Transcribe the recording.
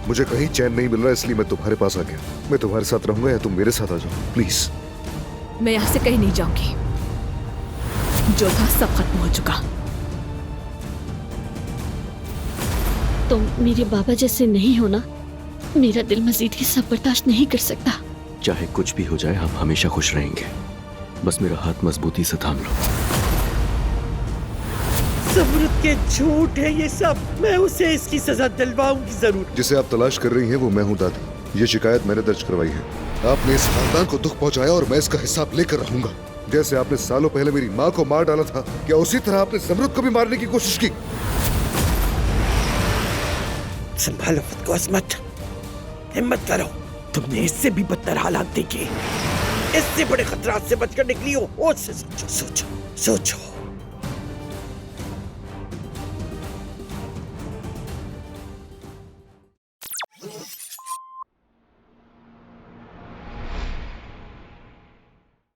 मुझे कहीं चैन नहीं मिल रहा, इसलिए मैं तुम्हारे पास आ गया। मैं तुम्हारे साथ रहूंगा या तुम मेरे साथ आ जाओ, प्लीज। मैं यहाँ से कहीं नहीं जाऊंगी। जो था सब खत्म हो चुका। तुम मेरे बाबा जैसे नहीं हो ना, मेरा दिल मजीद ये सब बर्दाश्त नहीं कर सकता। चाहे कुछ भी हो जाए, हम हमेशा खुश रहेंगे। बस मेरा हाथ मजबूती से थाम लो। ज़मरुद के झूठ है ये सब। मैं उसे इसकी सजा दिलवाऊंगी जरूर। जिसे आप तलाश कर रही हैं वो मैं हूँ दादी। ये शिकायत मैंने दर्ज करवाई है। आपने इस खानदान को दुख पहुंचाया और मैं इसका हिसाब लेकर रहूंगा। जैसे आपने सालों पहले मेरी माँ को मार डाला था, क्या उसी तरह आपने ज़मरुद को भी मारने की कोशिश की? संभालो खुद को असमत, हिम्मत करो। तुमने इससे भी बदतर हालात देखे, इससे बड़े खतरात से बचकर निकली हो। और से सोचो सोचो सोचो।